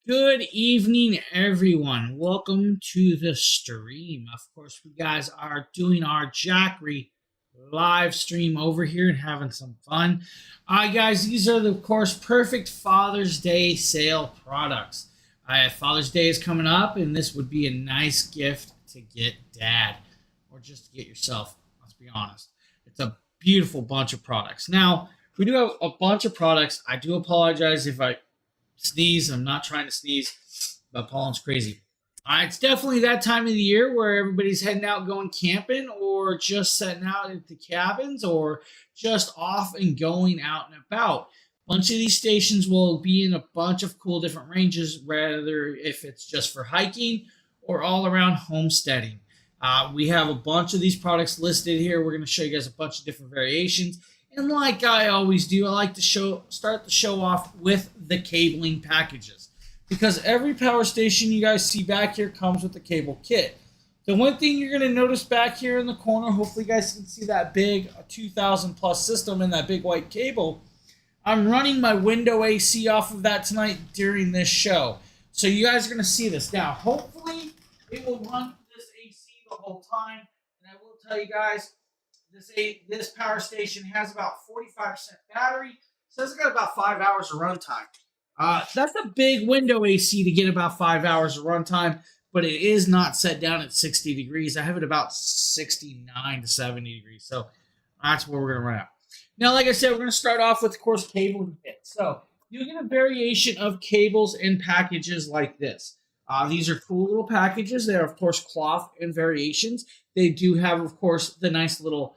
Good evening, everyone. Welcome to the stream. Of course, we guys are doing our Jackery live stream over here and having some fun. Guys, these are, of course, perfect Father's Day sale products. Father's Day is coming up, and this would be a nice gift to get dad or just to get yourself. Let's be honest. It's a beautiful bunch of products. Now, we do have a bunch of products. I do apologize if I sneeze. I'm not trying to sneeze, but pollen's crazy. It's definitely that time of the year where everybody's heading out going camping or just setting out at the cabins or just off and going out and about. A bunch of these stations will be in a bunch of cool different ranges, whether if it's just for hiking or all around homesteading. We have a bunch of these products listed here. We're going to show you guys a bunch of different variations. And like I always do, I like to start the show off with the cabling packages, because every power station you guys see back here comes with the cable kit. The one thing you're going to notice back here in the corner, hopefully you guys can see that big 2,000 plus system and that big white cable. I'm running my window AC off of that tonight during this show. So you guys are going to see this. Now, hopefully it will run this AC the whole time. And I will tell you guys, this power station has about 45% battery. Says it's got about 5 hours of runtime. That's a big window AC to get about 5 hours of runtime, but it is not set down at 60 degrees. I have it about 69 to 70 degrees. So that's where we're going to run out. Now, like I said, we're going to start off with, of course, cable and kit. So you get a variation of cables and packages like this. These are cool little packages. They are, of course, cloth and variations. They do have, of course, the nice little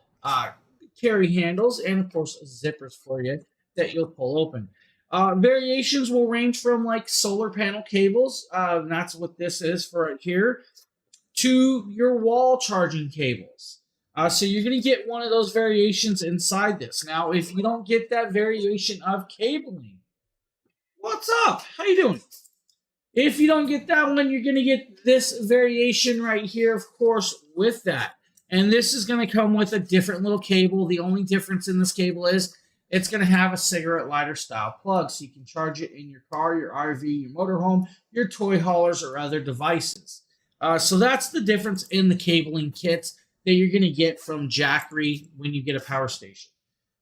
carry handles and, of course, zippers for you that you'll pull open. Variations will range from like solar panel cables, that's what this is for right here, to your wall charging cables. So you're going to get one of those variations inside this. Now, if you don't get that variation of cabling, what's up? How you doing? If you don't get that one, you're going to get this variation right here, of course, with that. And this is going to come with a different little cable. The only difference in this cable is it's going to have a cigarette lighter style plug, so you can charge it in your car, your RV, your motorhome, your toy haulers, or other devices. So that's the difference in the cabling kits that you're going to get from Jackery when you get a power station.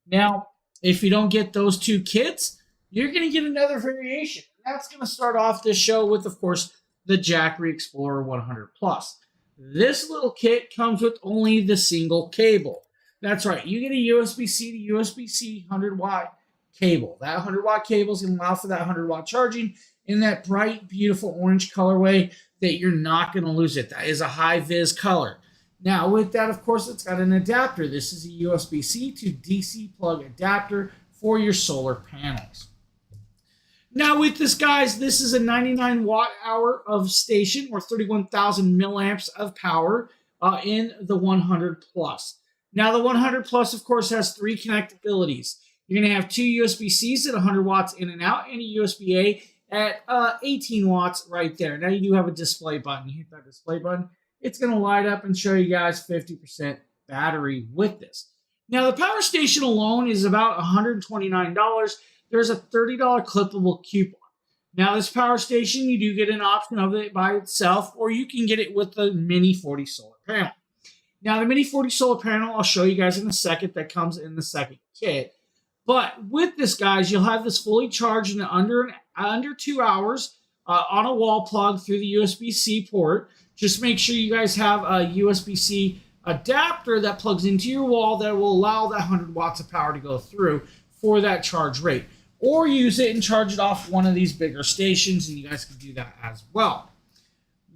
Now, if you don't get those two kits, you're going to get another variation. That's going to start off this show with, of course, the Jackery Explorer 100 Plus. This little kit comes with only the single cable. That's right. You get a USB-C to USB-C 100-watt cable. That 100-watt cable is going to allow for that 100-watt charging in that bright, beautiful orange colorway that you're not going to lose it. That is a high-vis color. Now, with that, of course, it's got an adapter. This is a USB-C to DC plug adapter for your solar panels. Now, with this, guys, this is a 99 watt-hour of station or 31,000 milliamps of power in the 100 Plus. Now, the 100 Plus, of course, has three connectabilities. You're going to have two USB-Cs at 100 watts in and out, and a USB-A at 18 watts right there. Now, you do have a display button. You hit that display button, it's going to light up and show you guys 50% battery with this. Now, the power station alone is about $129. There's a $30 clippable coupon. Now, this power station, you do get an option of it by itself, or you can get it with the Mini 40 solar panel. Now, the Mini 40 solar panel, I'll show you guys in a second, that comes in the second kit. But with this, guys, you'll have this fully charged in under 2 hours on a wall plug through the USB-C port. Just make sure you guys have a USB-C adapter that plugs into your wall that will allow that 100 watts of power to go through for that charge rate. Or use it and charge it off one of these bigger stations, and you guys can do that as well.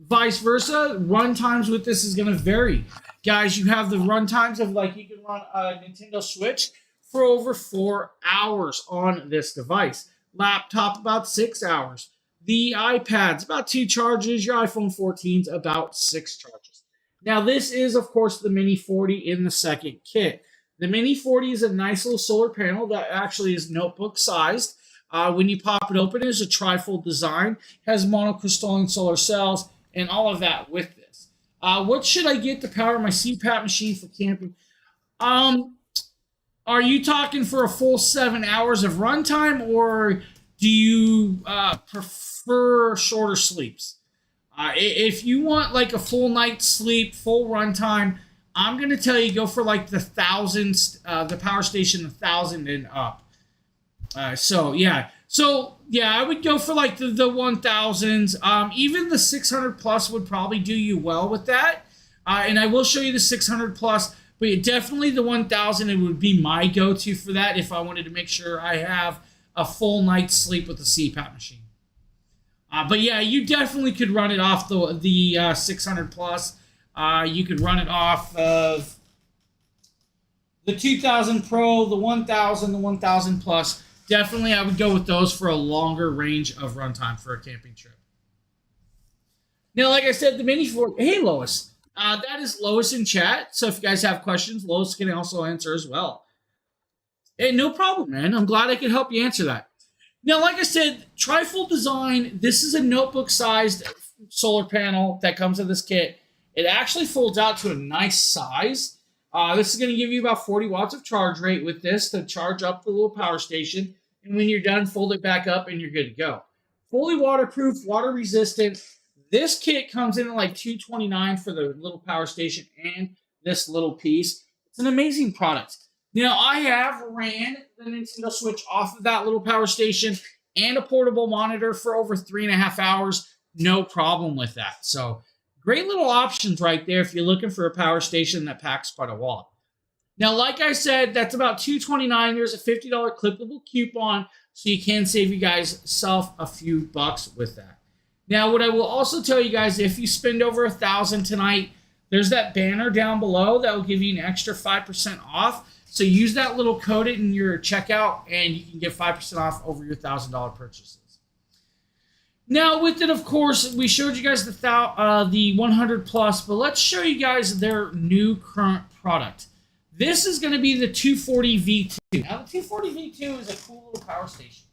Vice versa, run times with this is going to vary. Guys, you have the run times of, like, you can run a Nintendo Switch for over 4 hours on this device. Laptop, about 6 hours. The iPad's about 2 charges. Your iPhone 14's about 6 charges. Now, this is, of course, the Mini 40 in the second kit. The Mini 40 is a nice little solar panel that actually is notebook sized. When you pop it open, it's a trifold design, has monocrystalline solar cells, and all of that with this. What should I get to power my CPAP machine for camping? Are you talking for a full 7 hours of runtime, or do you prefer shorter sleeps? If you want like a full night's sleep, full runtime, I'm gonna tell you go for like the thousands, the power station 1,000 and up. So yeah, I would go for like the 1,000s. Even the 600 plus would probably do you well with that. And I will show you the 600 plus, but definitely the 1,000 it would be my go-to for that if I wanted to make sure I have a full night's sleep with the CPAP machine. But yeah, you definitely could run it off the 600 plus. You could run it off of the 2000 Pro, the 1000, the 1000 plus. Definitely, I would go with those for a longer range of runtime for a camping trip. Now, like I said, the Mini 40. Hey, Lois. That is Lois in chat. So if you guys have questions, Lois can also answer as well. Hey, no problem, man. I'm glad I could help you answer that. Now, like I said, trifold design. This is a notebook-sized solar panel that comes with this kit. It actually folds out to a nice size. This is going to give you about 40 watts of charge rate with this to charge up the little power station. And when you're done, fold it back up and you're good to go. Fully waterproof, water resistant. This kit comes in at like $229 for the little power station and this little piece. It's an amazing product. Now, I have ran the Nintendo Switch off of that little power station and a portable monitor for over 3.5 hours. No problem with that. So, great little options right there if you're looking for a power station that packs quite a wallop. Now, like I said, that's about $229. There's a $50 clippable coupon, so you can save you guys self a few bucks with that. Now, what I will also tell you guys, if you spend over $1,000 tonight, there's that banner down below that will give you an extra 5% off. So use that little code in your checkout, and you can get 5% off over your $1,000 purchases. Now, with it, of course, we showed you guys the 100 plus, but let's show you guys their new current product. This is going to be the 240 V2. Now, the 240 V2 is a cool little power station.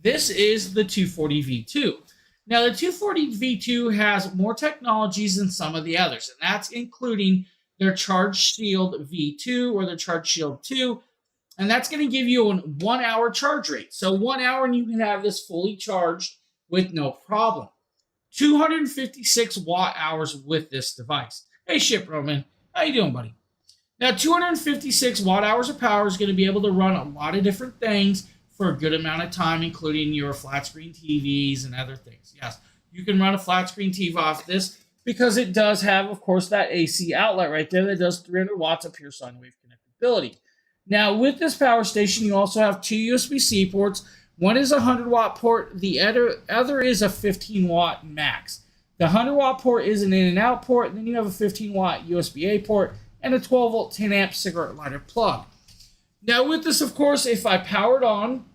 This is the 240 V2. Now, the 240 V2 has more technologies than some of the others, and that's including their Charge Shield V2 or their Charge Shield 2, and that's going to give you a 1 hour charge rate. So 1 hour and you can have this fully charged with no problem. 256 watt hours with this device. Hey, Ship Roman, how you doing, buddy? Now, 256 watt hours of power is going to be able to run a lot of different things for a good amount of time, including your flat screen TVs and other things. Yes, you can run a flat screen TV off this because it does have, of course, that AC outlet right there that does 300 watts of pure sine wave connectability. Now, with this power station, you also have 2 USB-C ports. One is a 100 watt port. The other is a 15 watt max. The 100 watt port is an in and out port. And then you have a 15 watt USB-A port and a 12 volt 10 amp cigarette lighter plug. Now, with this, of course, if I power it on,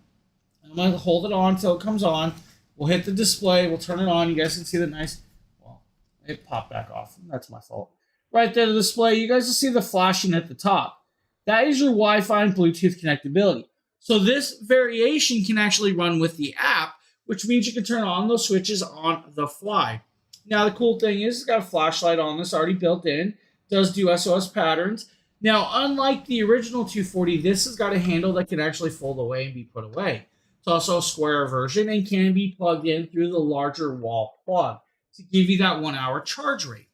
I'm going to hold it on until it comes on. We'll hit the display. We'll turn it on. You guys can see the nice, well, it popped back off. That's my fault. Right there, the display. You guys will see the flashing at the top. That is your Wi-Fi and Bluetooth connectability. So this variation can actually run with the app, which means you can turn on those switches on the fly. Now, the cool thing is it's got a flashlight on this already built in. It does do SOS patterns. Now, unlike the original 240, this has got a handle that can actually fold away and be put away. It's also a square version and can be plugged in through the larger wall plug to give you that 1 hour charge rate.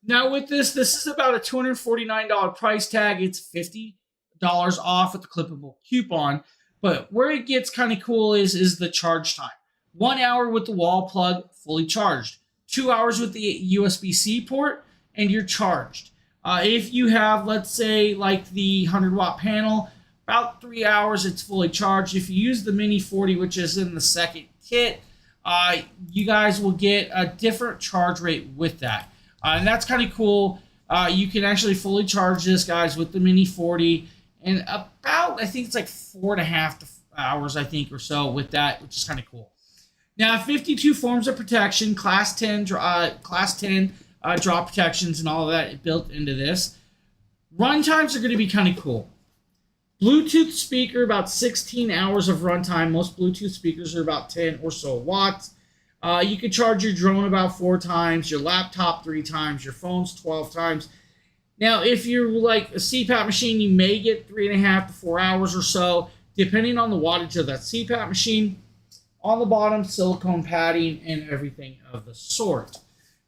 Now, with this is about a $249 price tag. It's $50 off with the clippable coupon. But where it gets kind of cool is the charge time. 1 hour with the wall plug, fully charged. 2 hours with the USB-C port, and you're charged. If you have, let's say, like the 100 watt panel, about 3 hours, it's fully charged. If you use the Mini 40, which is in the second kit, you guys will get a different charge rate with that. And that's kind of cool. You can actually fully charge this, guys, with the Mini 40 in about, I think it's like 4.5 hours, I think, or so with that, which is kind of cool. Now, 52 forms of protection, class 10, drop protections, and all of that built into this. Run times are going to be kind of cool. Bluetooth speaker, about 16 hours of runtime. Most Bluetooth speakers are about 10 or so watts. You can charge your drone about 4 times, your laptop 3 times, your phones 12 times. Now, if you're like a CPAP machine, you may get 3.5 to 4 hours or so, depending on the wattage of that CPAP machine. On the bottom, silicone padding and everything of the sort.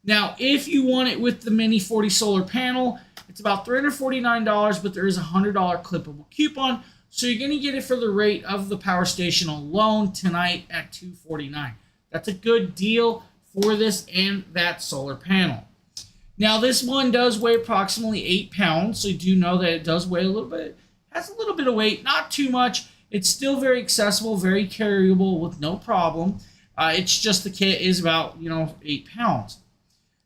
Now, if you want it with the Mini 40 solar panel, it's about $349, but there is a $100 clippable coupon. So you're going to get it for the rate of the power station alone tonight at $249. That's a good deal for this and that solar panel. Now, this one does weigh approximately 8 pounds, so you do know that it does weigh a little bit. Has a little bit of weight, not too much. It's still very accessible, very carryable with no problem. It's just the kit is about, 8 pounds.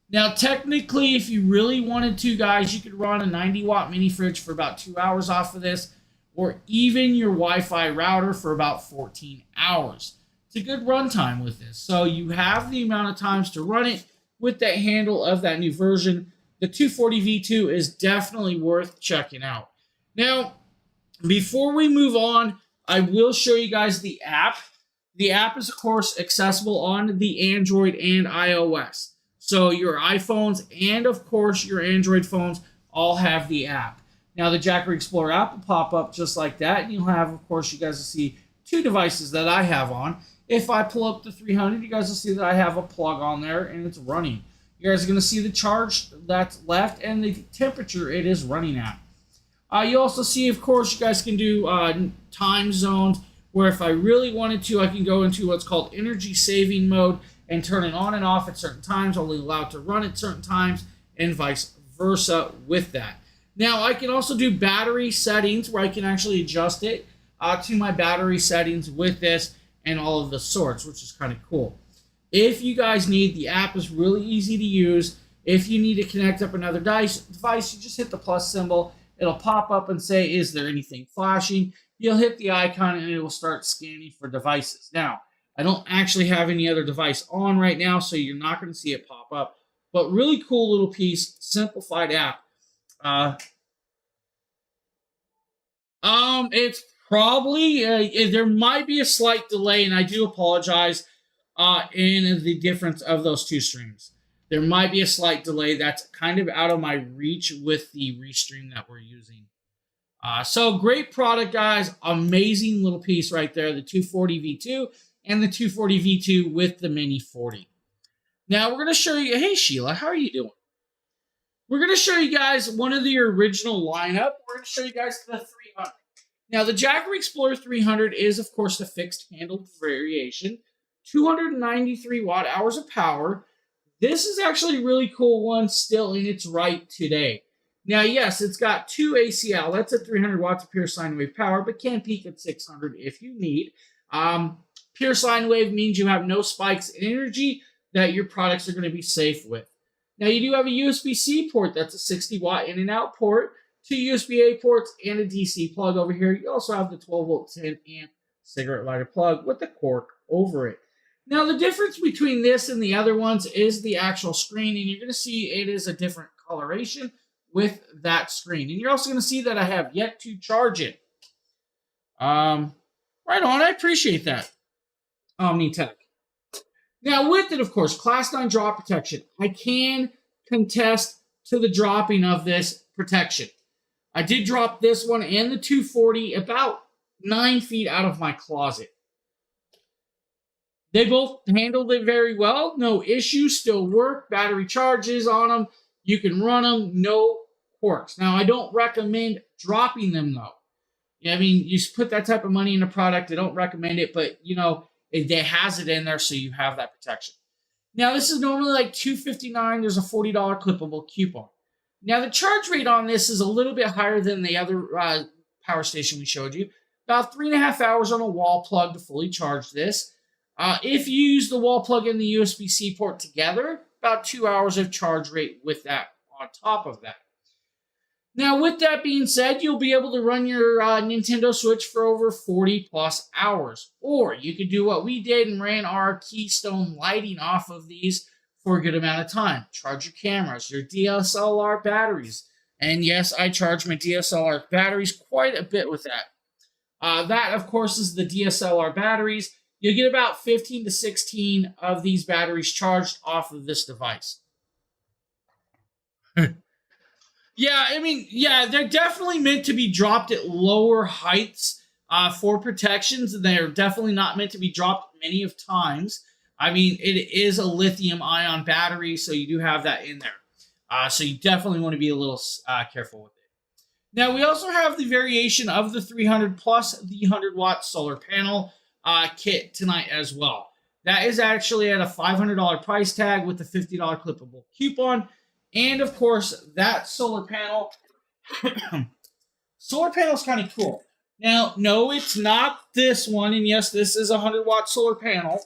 Now, technically, if you really wanted to, guys, you could run a 90-watt mini fridge for about 2 hours off of this, or even your Wi-Fi router for about 14 hours. It's a good runtime with this. So you have the amount of times to run it with that handle of that new version. The 240 V2 is definitely worth checking out. Now, before we move on, I will show you guys the app. The app is, of course, accessible on the Android and iOS. So your iPhones and, of course, your Android phones all have the app. Now, the Jackery Explorer app will pop up just like that. And you'll have, of course, you guys will see 2 devices that I have on. If I pull up the 300, you guys will see that I have a plug on there and it's running. You guys are going to see the charge that's left and the temperature it is running at. You also see, of course, you guys can do time zones where if I really wanted to, I can go into what's called energy saving mode and turn it on and off at certain times, only allowed to run at certain times, and vice versa with that. Now, I can also do battery settings where I can actually adjust it to my battery settings with this and all of the sorts, which is kind of cool. If you guys need, the app is really easy to use. If you need to connect up another device, you just hit the plus symbol. It'll pop up and say, is there anything flashing? You'll hit the icon and it will start scanning for devices. Now, I don't actually have any other device on right now, so you're not going to see it pop up. But really cool little piece, simplified app. It's probably, there might be a slight delay, and I do apologize in the difference of those 2 streams. There might be a slight delay. That's kind of out of my reach with the restream that we're using. So great product, guys. Amazing little piece right there, the 240 V2 and the 240 V2 with the Mini 40. Now we're going to show you, hey Sheila, how are you doing? We're going to show you guys one of the original lineup. We're going to show you guys the 300. Now the Jackery Explorer 300 is, of course, the fixed handle variation. 293 watt hours of power. This is actually a really cool one still in its right today. Now, yes, it's got 2 AC outlets at 300 watts of pure sine wave power, but can peak at 600 if you need. Pure sine wave means you have no spikes in energy that your products are going to be safe with. Now, you do have a USB-C port. That's a 60 watt in and out port, 2 USB-A ports, and a DC plug over here. You also have the 12 volt 10 amp cigarette lighter plug with the cork over it. Now, the difference between this and the other ones is the actual screen, and you're going to see it is a different coloration with that screen. And you're also going to see that I have yet to charge it. Right on. I appreciate that, OmniTech. Now, with it, of course, Class 9 drop protection. I can contest to the dropping of this protection. I did drop this one and the 240 about 9 feet out of my closet. They both handled it very well. No issues, still work. Battery charges on them. You can run them, no quirks. Now, I don't recommend dropping them, though. I mean, you put that type of money in a product, I don't recommend it, but, it has it in there, so you have that protection. Now, this is normally like $259. There's a $40 clippable coupon. Now, the charge rate on this is a little bit higher than the other power station we showed you. About 3.5 hours on a wall plug to fully charge this. If you use the wall plug and the USB-C port together, about 2 hours of charge rate with that on top of that. Now, with that being said, you'll be able to run your Nintendo Switch for over 40 plus hours. Or you could do what we did and ran our Keystone lighting off of these for a good amount of time. Charge your cameras, your DSLR batteries. And yes, I charge my DSLR batteries quite a bit with that. That, of course, is the DSLR batteries. You'll get about 15 to 16 of these batteries charged off of this device. Yeah, I mean, yeah, they're definitely meant to be dropped at lower heights for protections, and they're definitely not meant to be dropped many of times. I mean, it is a lithium-ion battery, so you do have that in there. So you definitely want to be a little careful with it. Now, we also have the variation of the 300 plus the 100-watt solar panel kit tonight as well. That is actually at a $500 price tag with a $50 clippable coupon. And of course, that solar panel is kind of cool. Now, no, it's not this one. And yes, this is a 100-watt solar panel.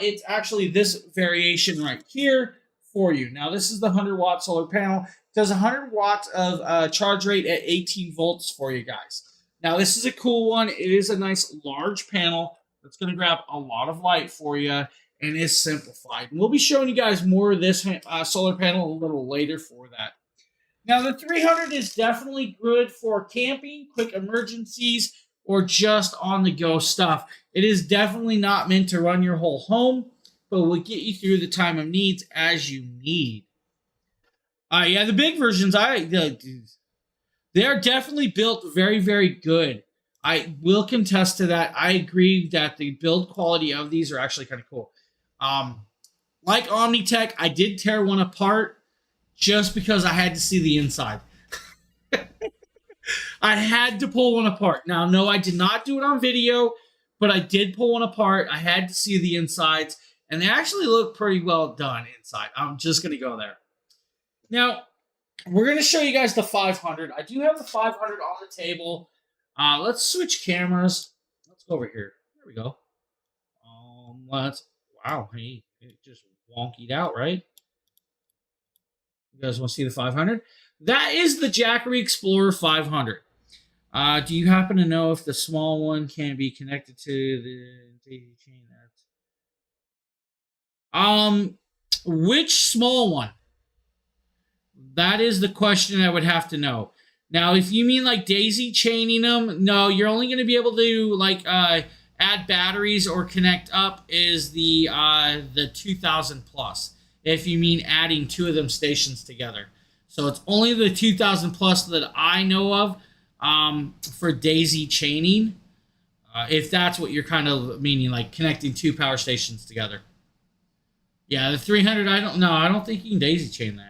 It's actually this variation right here for you. Now, this is the 100-watt solar panel. It does 100 watts of charge rate at 18 volts for you guys. Now, this is a cool one. It is a nice large panel that's going to grab a lot of light for you and is simplified. And we'll be showing you guys more of this solar panel a little later for that. Now, the 300 is definitely good for camping, quick emergencies, or just on-the-go stuff. It is definitely not meant to run your whole home, but will get you through the time of needs as you need. Yeah, the big versions, they are definitely built very, very good. I will contest to that. I agree that the build quality of these are actually kind of cool. Like Omnitech, I did tear one apart just because I had to see the inside. I had to pull one apart. Now, no, I did not do it on video, but I did pull one apart. I had to see the insides, and they actually look pretty well done inside. I'm just going to go there. Now, we're going to show you guys the 500. I do have the 500 on the table. Let's switch cameras. Let's go over here. There we go. Wow, hey, it just wonkied out, right? You guys want to see the 500? That is the Jackery Explorer 500. Do you happen to know if the small one can be connected to the daisy chain? Which small one? That is the question I would have to know. Now, if you mean like daisy chaining them, no, you're only going to be able to like add batteries or connect up is the 2000 plus. If you mean adding two of them stations together. So it's only the 2000 plus that I know of for daisy chaining. If that's what you're kind of meaning, like connecting two power stations together. Yeah, the 300, I don't know. I don't think you can daisy chain that.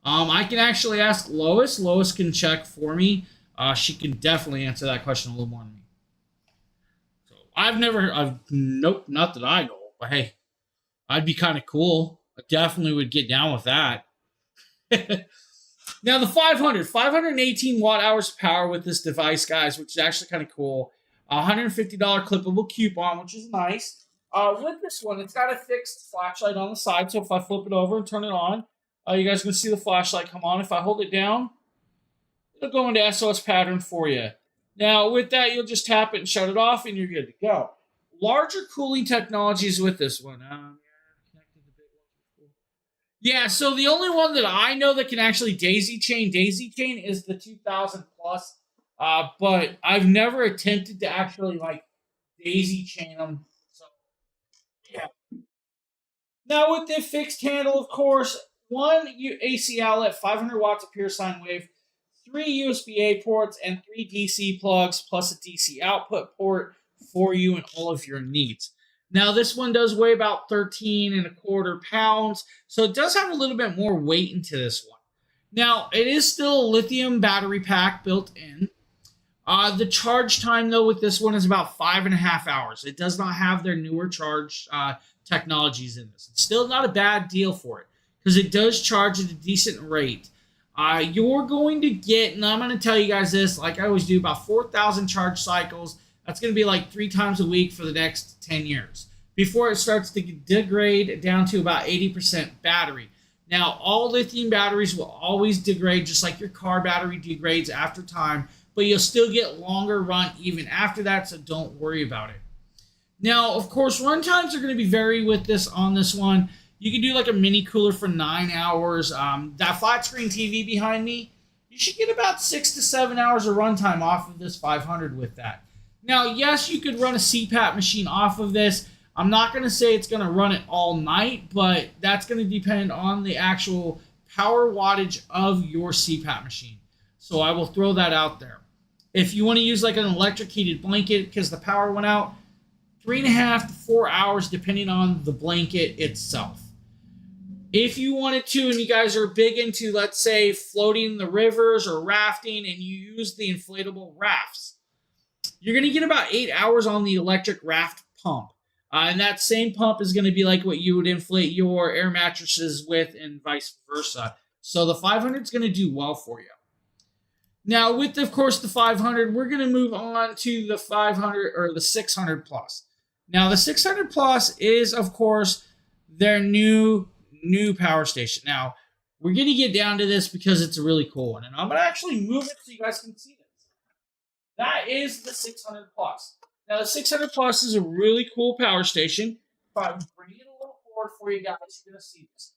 I can actually ask Lois. Lois can check for me. She can definitely answer that question a little more than me. So nope, not that I know. But hey, I'd be kind of cool. I definitely would get down with that. Now the 518 watt hours of power with this device, guys, which is actually kind of cool. $150 clippable coupon, which is nice. With this one, it's got a fixed flashlight on the side, so if I flip it over and turn it on, you guys can see the flashlight come on. If I hold it down, it'll go into SOS pattern for you. Now, with that, you'll just tap it and shut it off, and you're good to go. Larger cooling technologies with this one. Yeah, so the only one that I know that can actually daisy chain is the 2000 plus. But I've never attempted to actually like daisy chain them. So yeah. Now with the fixed handle, of course, one AC outlet, 500 watts of pure sine wave, 3 USB-A ports, and 3 DC plugs, plus a DC output port for you and all of your needs. Now, this one does weigh about 13.25 pounds, so it does have a little bit more weight into this one. Now, it is still a lithium battery pack built in. The charge time, though, with this one is about 5.5 hours. It does not have their newer charge technologies in this. It's still not a bad deal for it, because it does charge at a decent rate. You're going to get, and I'm going to tell you guys this, like I always do, about 4,000 charge cycles. That's going to be like 3 times a week for the next 10 years before it starts to degrade down to about 80% battery. Now, all lithium batteries will always degrade, just like your car battery degrades after time, but you'll still get longer run even after that, so don't worry about it. Now, of course, run times are going to be vary with this on this one. You can do like a mini cooler for 9 hours. That flat screen TV behind me, you should get about 6 to 7 hours of runtime off of this 500 with that. Now, yes, you could run a CPAP machine off of this. I'm not going to say it's going to run it all night, but that's going to depend on the actual power wattage of your CPAP machine. So I will throw that out there. If you want to use like an electric heated blanket because the power went out, 3.5 to 4 hours depending on the blanket itself. If you wanted to, and you guys are big into, let's say, floating the rivers or rafting, and you use the inflatable rafts, you're going to get about 8 hours on the electric raft pump. And that same pump is going to be like what you would inflate your air mattresses with and vice versa. So the 500 is going to do well for you. Now, with, of course, the 500, we're going to move on to the 500 or the 600 plus. Now, the 600 plus is, of course, their new power station. Now, we're going to get down to this because it's a really cool one. And I'm going to actually move it so you guys can see this. That is the 600 plus. Now, the 600 plus is a really cool power station. If I bring it a little forward for you guys, you're going to see this.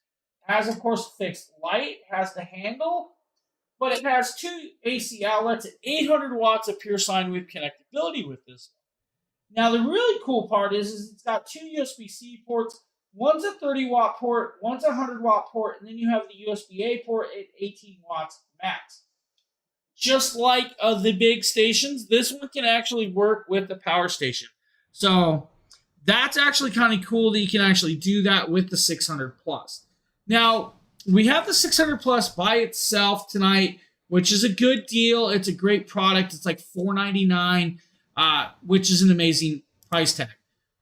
It has, of course, fixed light, has the handle, but it has 2 AC outlets and 800 watts of pure sine wave connectability with this. Now, the really cool part is it's got 2 USB-C ports. One's a 30-watt port, one's a 100-watt port, and then you have the USB-A port at 18 watts max. Just like the big stations, this one can actually work with the power station. So that's actually kind of cool that you can actually do that with the 600 plus. Now, we have the 600 plus by itself tonight, which is a good deal. It's a great product. It's like $499, which is an amazing price tag.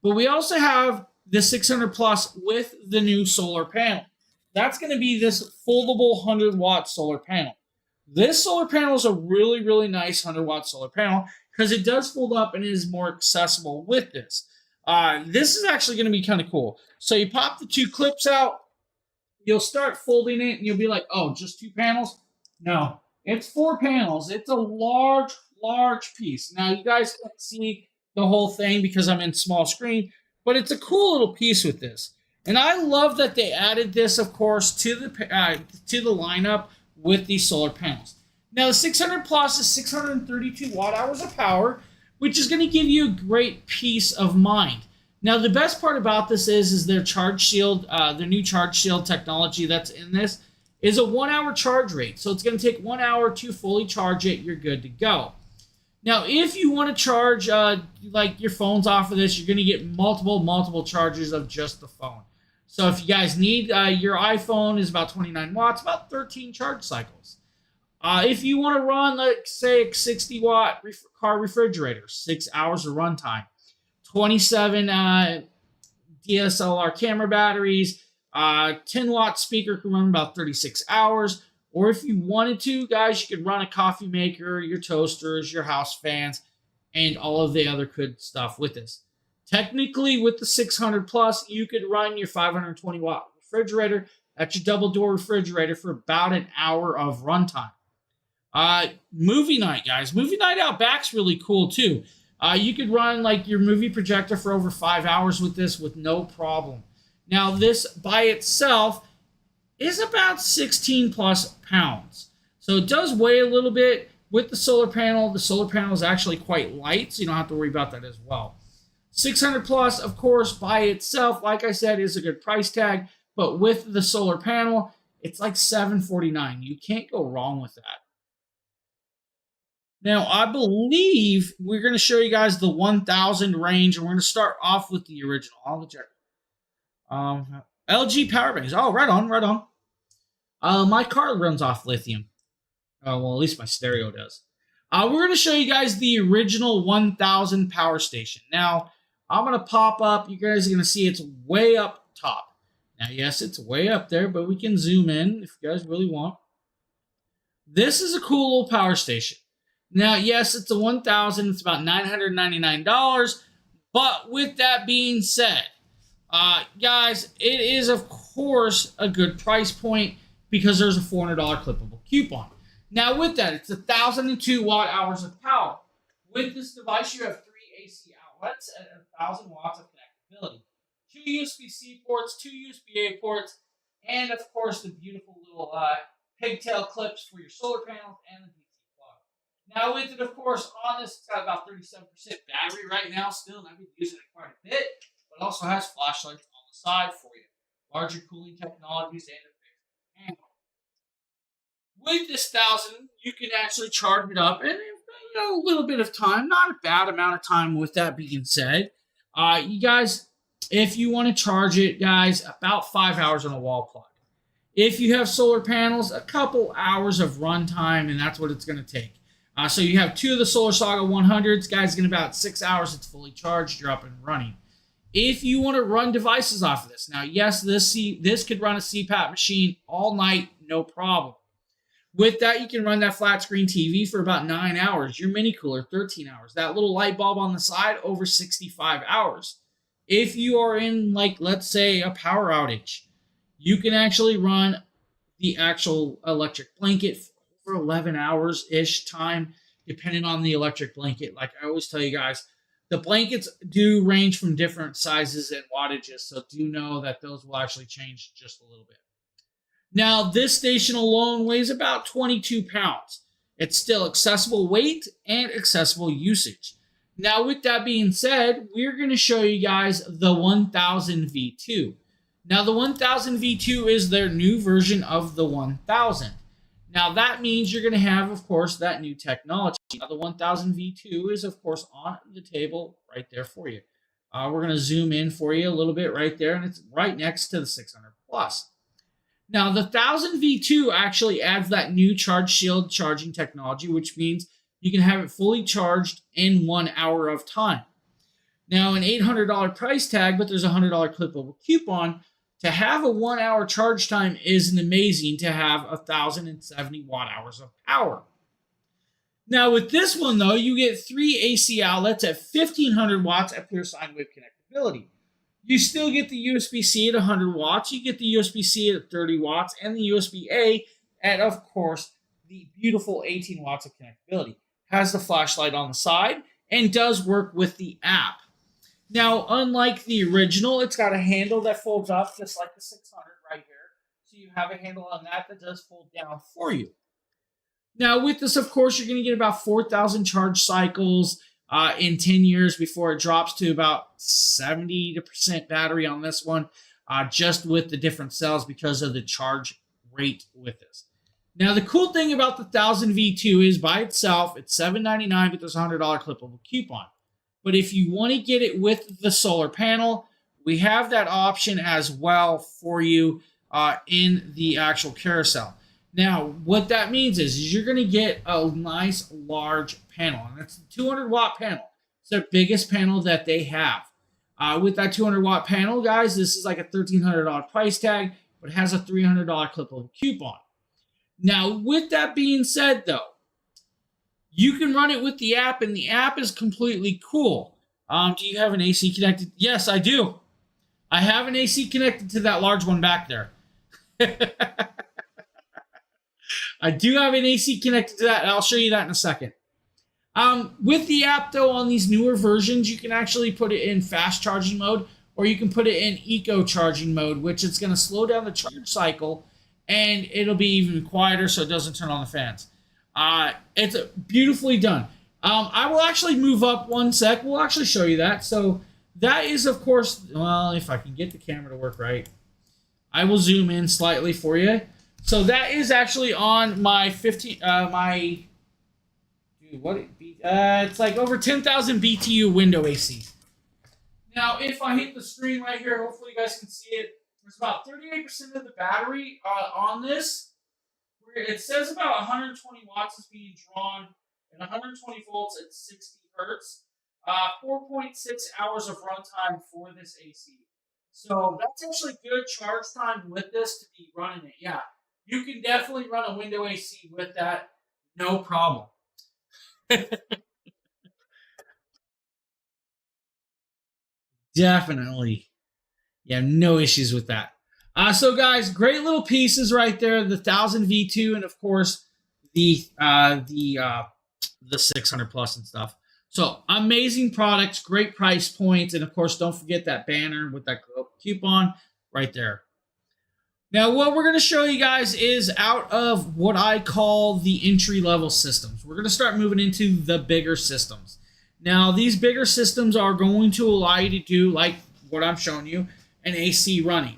But we also have the 600 plus with the new solar panel. That's going to be this foldable 100-watt solar panel. This solar panel is a really, really nice 100-watt solar panel because it does fold up and is more accessible with this. This is actually going to be kind of cool. So you pop the 2 clips out, you'll start folding it, and you'll be like, oh, just 2 panels? No, it's 4 panels. It's a large, large piece. Now, you guys can't see the whole thing because I'm in small screen, but it's a cool little piece with this. And I love that they added this, of course, to the lineup with these solar panels. Now, the 600 plus is 632 watt hours of power, which is going to give you a great peace of mind. Now, the best part about this is their charge shield, their new charge shield technology that's in this is a 1-hour charge rate. So it's going to take 1 hour to fully charge it. You're good to go. Now, if you want to charge like your phones off of this, you're going to get multiple charges of just the phone. So if you guys need, your iPhone is about 29 watts, about 13 charge cycles. If you want to run, like, say, a 60-watt car refrigerator, 6 hours of runtime, 27 DSLR camera batteries, 10-watt speaker can run about 36 hours. Or if you wanted to, guys, you could run a coffee maker, your toasters, your house fans, and all of the other good stuff with this. Technically, with the 600 plus, you could run your 520-watt refrigerator. That's your double-door refrigerator for about an hour of runtime. Movie night, guys. Movie night out back's really cool, too. You could run like your movie projector for over 5 hours with this with no problem. Now, this by itself is about 16 plus pounds. So it does weigh a little bit with the solar panel. The solar panel is actually quite light, so you don't have to worry about that as well. 600 plus, of course, by itself, like I said, is a good price tag. But with the solar panel, it's like $749. You can't go wrong with that. Now, I believe we're going to show you guys the 1000 range, and we're going to start off with the original. I'll check. LG power banks. Oh, right on, right on. My car runs off lithium. Oh, well, at least my stereo does. We're going to show you guys the original 1000 power station. Now, I'm going to pop up. You guys are going to see it's way up top. Now, yes, it's way up there, but we can zoom in if you guys really want. This is a cool little power station. Now, yes, it's a 1000. It's about $999. But with that being said, guys, it is, of course, a good price point because there's a $400 clippable coupon. Now, with that, it's 1,002 watt hours of power. With this device, you have 3 AC outlets at 1,000 watts of connectability, 2 USB-C ports, 2 USB-A ports, and of course the beautiful little pigtail clips for your solar panels and the DC plug. Now, with it, of course, on this, it's got about 37% battery right now still, and I've been using it quite a bit, but it also has flashlights on the side for you, larger cooling technologies, and a fixed panel. With this 1,000, you can actually charge it up in a little bit of time, not a bad amount of time. With that being said, you guys, if you want to charge it, guys, about 5 hours on a wall plug. If you have solar panels, a couple hours of runtime, and that's what it's going to take. So you have 2 of the Solar Saga 100s, guys, in about 6 hours, it's fully charged, you're up and running. If you want to run devices off of this, now, yes, this could run a CPAP machine all night, no problem. With that, you can run that flat screen TV for about 9 hours, your mini cooler 13 hours, that little light bulb on the side over 65 hours. If you are in, like, let's say, a power outage, you can actually run the actual electric blanket for 11 hours-ish time, depending on the electric blanket. Like I always tell you guys, the blankets do range from different sizes and wattages, so do know that those will actually change just a little bit. Now, this station alone weighs about 22 pounds. It's still accessible weight and accessible usage. Now, with that being said, we're going to show you guys the 1000 V2. Now, the 1000 V2 is their new version of the 1000. Now, that means you're going to have, of course, that new technology. Now, the 1000 V2 is, of course, on the table right there for you. We're going to zoom in for you a little bit right there, and it's right next to the 600 Plus. Now, the 1000 V2 actually adds that new Charge Shield charging technology, which means you can have it fully charged in 1 hour of time. Now, an $800 price tag, but there's a $100 clippable coupon. To have a 1 hour charge time is amazing to have 1,070 watt hours of power. Now, with this one, though, you get 3 AC outlets at 1,500 watts at pure sine wave connectability. You still get the USB-C at 100 watts, you get the USB-C at 30 watts, and the USB-A at, of course, the beautiful 18 watts of connectability. Has the flashlight on the side and does work with the app. Now, unlike the original, it's got a handle that folds up just like the 600 right here. So you have a handle on that does fold down for you. Now, with this, of course, you're going to get about 4,000 charge cycles in 10 years before it drops to about 70% battery on this one, just with the different cells because of the charge rate with this. Now, the cool thing about the 1000 V2 is by itself, it's $799, but there's a $100 clippable coupon. But if you want to get it with the solar panel, we have that option as well for you in the actual carousel. Now, what that means is you're going to get a nice large panel, and that's a 200 watt panel. It's their biggest panel that they have. With that 200 watt panel, guys, this is like a $1,300 price tag, but it has a $300 clippable coupon. Now, with that being said, though, you can run it with the app, and the app is completely cool. Do you have an AC connected? Yes, I do. I have an AC connected to that large one back there. I do have an AC connected to that, and I'll show you that in a second. With the app, though, on these newer versions, you can actually put it in fast charging mode, or you can put it in eco charging mode, which is going to slow down the charge cycle, and it'll be even quieter so it doesn't turn on the fans. It's beautifully done. I will actually move up one sec. We'll actually show you that. So that is, of course, well, if I can get the camera to work right, I will zoom in slightly for you. So that is actually on my 15, it's like over 10,000 BTU window AC. Now, if I hit the screen right here, hopefully you guys can see it. There's about 38% of the battery on this. It says about 120 watts is being drawn and 120 volts at 60 hertz. 4.6 hours of runtime for this AC. So that's actually good charge time with this to be running it. Yeah, you can definitely run a window AC with that, no problem. Definitely. Yeah, no issues with that. So guys, great little pieces right there. The 1000 V2 and of course the 600 plus and stuff. So amazing products, great price points, and of course don't forget that banner with that coupon right there. Now, what we're going to show you guys is out of what I call the entry level systems. We're going to start moving into the bigger systems. Now, these bigger systems are going to allow you to do, like what I'm showing you, an AC running.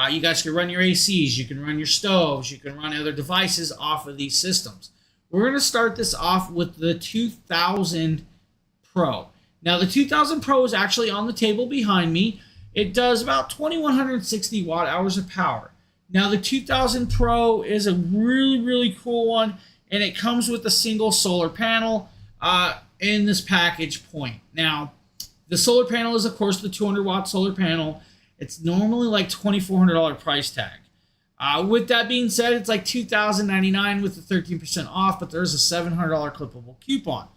You guys can run your ACs, you can run your stoves, you can run other devices off of these systems. We're going to start this off with the 2000 Pro. Now, the 2000 Pro is actually on the table behind me. It does about 2160 watt hours of power. Now, the 2000 Pro is a really, really cool one, and it comes with a single solar panel in this package point. Now, the solar panel is, of course, the 200 watt solar panel. It's normally like $2,400 price tag. With that being said, it's like $2,099 with the 13% off, but there's a $700 clippable coupon.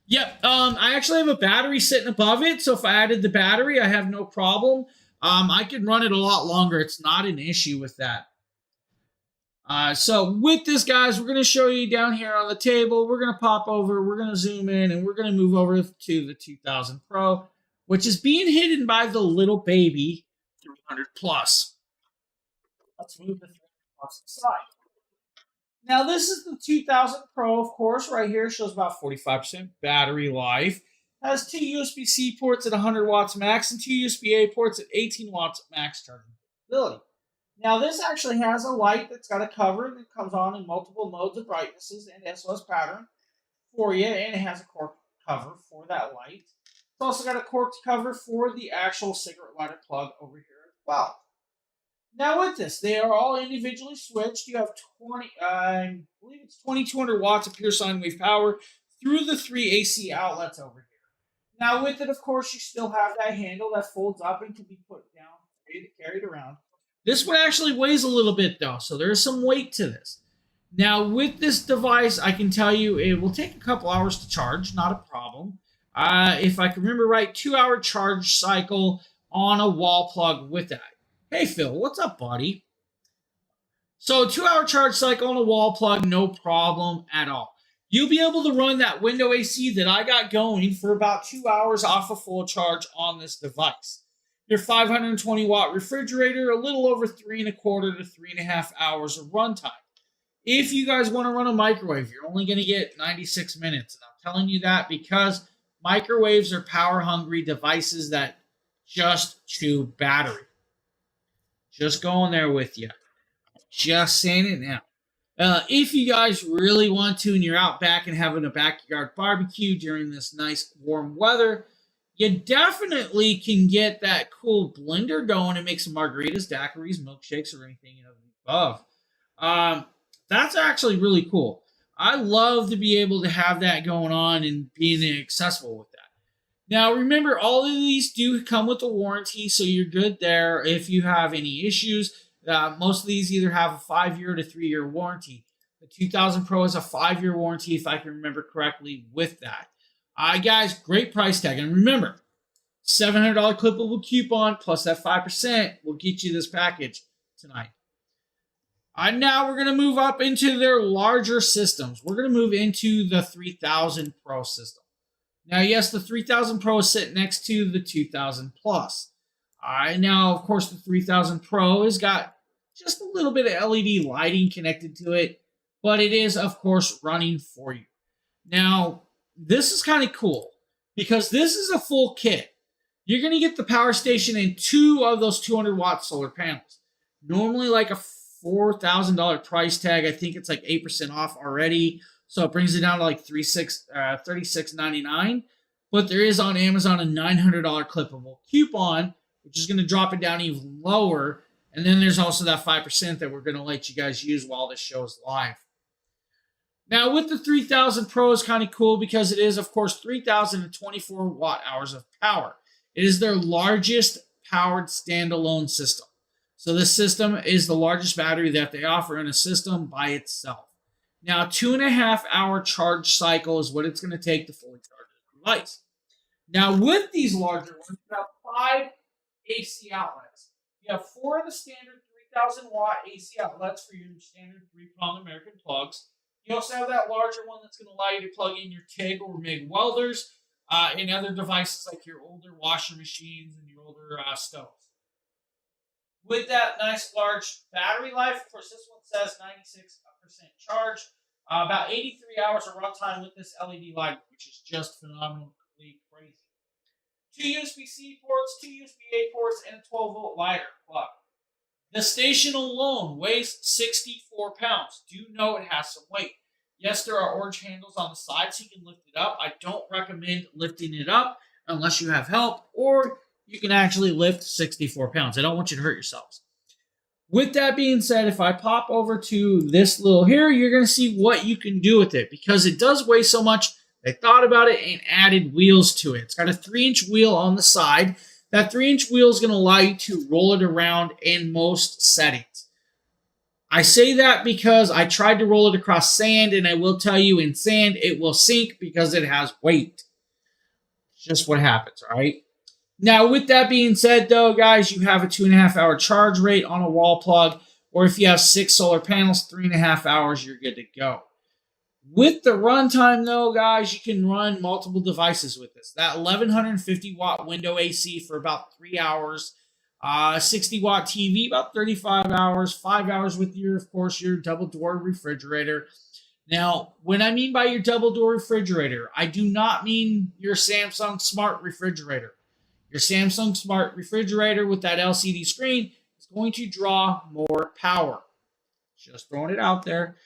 Yep. I actually have a battery sitting above it, so if I added the battery, I have no problem. I can run it a lot longer. It's not an issue with that. So with this, guys, we're going to show you down here on the table. We're going to pop over. We're going to zoom in, and we're going to move over to the 2000 Pro, which is being hidden by the little baby 300 plus. Let's move the 300 plus aside. Now, this is the 2000 Pro, of course, right here. Shows about 45% battery life. Has two USB-C ports at 100 watts max and two USB-A ports at 18 watts max charging capability. Now, this actually has a light that's got a cover that comes on in multiple modes of brightnesses and SOS pattern for you, and it has a cork cover for that light. It's also got a cork cover for the actual cigarette lighter plug over here as well. Now with this, they are all individually switched. You have 2200 watts of pure sine wave power through the three AC outlets over here. Now with it, of course, you still have that handle that folds up and can be put down, carried around. This one actually weighs a little bit though, so there is some weight to this. Now with this device, I can tell you it will take a couple hours to charge, not a problem. If I can remember right, 2-hour charge cycle on a wall plug with that. Hey, Phil, what's up, buddy? So 2-hour charge cycle on a wall plug, no problem at all. You'll be able to run that window AC that I got going for about 2 hours off a full charge on this device. Your 520 watt refrigerator, a little over 3.25 to 3.5 hours of runtime. If you guys want to run a microwave, you're only going to get 96 minutes. And I'm telling you that because microwaves are power hungry devices that just chew battery. Just going there with you. Just saying it now. If you guys really want to and you're out back and having a backyard barbecue during this nice warm weather, you definitely can get that cool blender going and make some margaritas, daiquiris, milkshakes, or anything above. That's actually really cool. I love to be able to have that going on and being accessible with that. Now, remember, all of these do come with a warranty, so you're good there if you have any issues. Most of these either have a 5-year to 3-year warranty. The 2000 Pro has a 5-year warranty, if I can remember correctly, with that. Guys, great price tag. And remember, $700 clippable coupon plus that 5% will get you this package tonight. Now we're going to move up into their larger systems. We're going to move into the 3000 Pro system. Now, yes, the 3000 Pro is sitting next to the 2000 Plus. Now, of course, the 3000 Pro has got just a little bit of LED lighting connected to it, but it is, of course, running for you. Now, this is kind of cool because this is a full kit. You're going to get the power station and 2 of those 200 watt solar panels. Normally like a $4,000 price tag. I think it's like 8% off already. So it brings it down to like $36.99. But there is on Amazon a $900 clippable coupon, which is going to drop it down even lower. And then there's also that 5% that we're going to let you guys use while this show is live. Now, with the 3000 Pro is kind of cool because it is, of course, 3,024 watt hours of power. It is their largest powered standalone system. So this system is the largest battery that they offer in a system by itself. Now, 2.5-hour charge cycle is what it's going to take to fully charge the device. Now, with these larger ones, you have 5 AC outlets. You have 4 of the standard 3,000 watt AC outlets for your standard 3-prong American plugs. You also have that larger one that's going to allow you to plug in your TIG or MIG welders and other devices like your older washer machines and your older stoves. With that nice large battery life, of course, this one says 96% charge, about 83 hours of runtime with this LED light, which is just phenomenally crazy. 2 USB-C ports, 2 USB-A ports, and a 12-volt lighter plug. The station alone weighs 64 pounds. Do know it has some weight. Yes, there are orange handles on the side so you can lift it up. I don't recommend lifting it up unless you have help, or you can actually lift 64 pounds. I don't want you to hurt yourselves. With that being said, if I pop over to this little here, you're going to see what you can do with it. Because it does weigh so much, they thought about it and added wheels to it. It's got a 3-inch wheel on the side. That 3-inch wheel is going to allow you to roll it around in most settings. I say that because I tried to roll it across sand, and I will tell you in sand, it will sink because it has weight. It's just what happens, all right? Now, with that being said, though, guys, you have a 2.5-hour charge rate on a wall plug, or if you have 6 solar panels, 3.5 hours, you're good to go. With the runtime, though, guys, you can run multiple devices with this. That 1150-watt window AC for about 3 hours, 60-watt TV about 35 hours, 5 hours with your, of course, your double-door refrigerator. Now, when I mean by your double-door refrigerator, I do not mean your Samsung smart refrigerator. Your Samsung smart refrigerator with that LCD screen is going to draw more power. Just throwing it out there.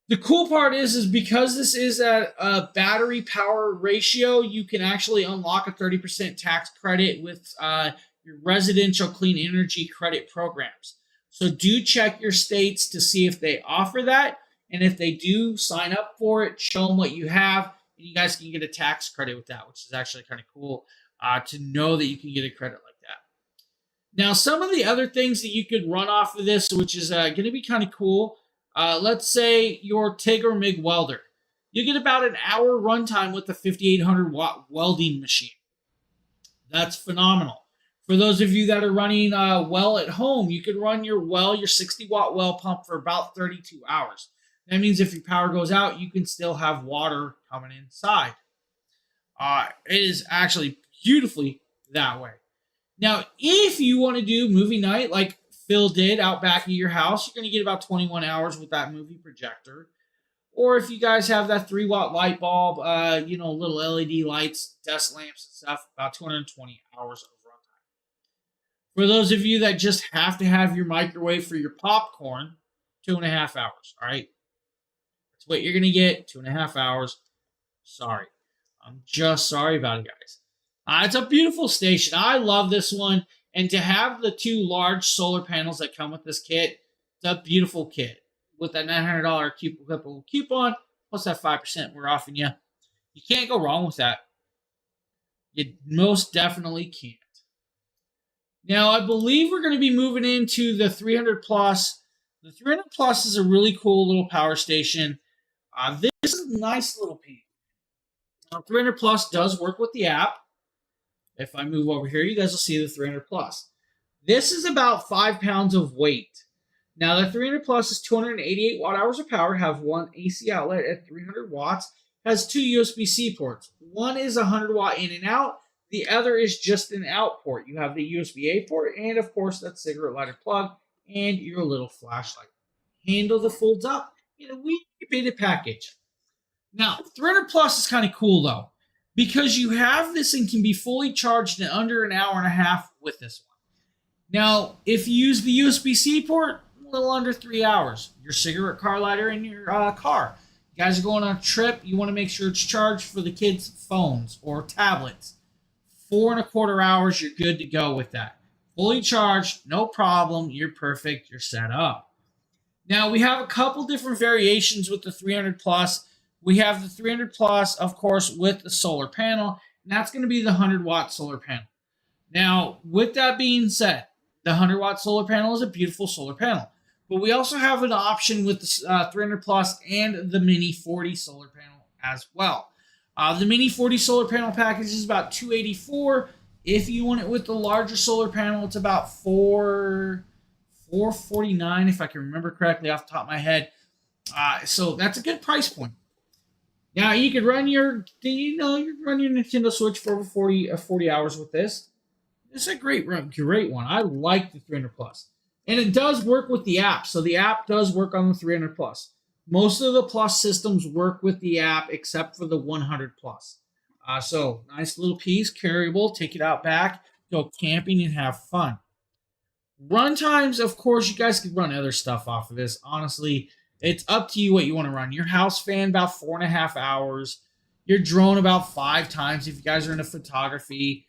The cool part is because this is a battery power ratio, you can actually unlock a 30% tax credit with your residential clean energy credit programs. So do check your states to see if they offer that. And if they do, sign up for it, show them what you have, and you guys can get a tax credit with that, which is actually kind of cool to know that you can get a credit like that. Now, some of the other things that you could run off of this, which is going to be kind of cool, let's say your TIG or MIG welder. You get about an hour runtime with the 5,800-watt welding machine. That's phenomenal. For those of you that are running well at home, you could run your 60-watt well pump for about 32 hours. That means if your power goes out, you can still have water coming inside. It is actually beautifully that way. Now, if you want to do movie night like Phil did out back of your house, you're going to get about 21 hours with that movie projector. Or if you guys have that 3-watt light bulb, little LED lights, desk lamps and stuff, about 220 hours of runtime. For those of you that just have to have your microwave for your popcorn, 2.5 hours, all right? That's what you're going to get, 2.5 hours. Sorry. I'm just sorry about it, guys. It's a beautiful station. I love this one. And to have the 2 large solar panels that come with this kit, it's a beautiful kit. With that $900 coupon, plus that 5% we're offering you. You can't go wrong with that. You most definitely can't. Now, I believe we're going to be moving into the 300 Plus. The 300 Plus is a really cool little power station. This is a nice little piece. Now, 300 Plus does work with the app. If I move over here, you guys will see the 300 Plus. This is about 5 pounds of weight. Now, the 300 Plus is 288 watt hours of power, have 1 AC outlet at 300 watts, has 2 USB-C ports. One is 100 watt in and out. The other is just an out port. You have the USB-A port and, of course, that cigarette lighter plug and your little flashlight. Handle that folds up in a wee bit package. Now, 300 Plus is kind of cool, though, because you have this and can be fully charged in under an hour and a half with this one. Now, if you use the USB-C port, a little under 3 hours. Your cigarette car lighter in your car. You guys are going on a trip, you want to make sure it's charged for the kids' phones or tablets. 4.25 hours, you're good to go with that. Fully charged, no problem, you're perfect, you're set up. Now, we have a couple different variations with the 300 Plus. We have the 300 Plus, of course, with the solar panel, and that's going to be the 100-watt solar panel. Now, with that being said, the 100-watt solar panel is a beautiful solar panel. But we also have an option with the 300 Plus and the Mini 40 solar panel as well. The mini 40 solar panel package is about $284. If you want it with the larger solar panel, it's about $449 if I can remember correctly off the top of my head. So that's a good price point. Now you could run your, you run your Nintendo Switch for over 40 hours with this. It's a great one. I like the 300 plus, and it does work with the app. So the app does work on the 300 plus. Most of the plus systems work with the app, except for the 100 plus. So nice little piece, carryable. Take it out back, go camping, and have fun. Run times, of course, you guys could run other stuff off of this. Honestly, it's up to you what you want to run. Your house fan about 4.5 hours. Your drone about 5 times if you guys are into photography.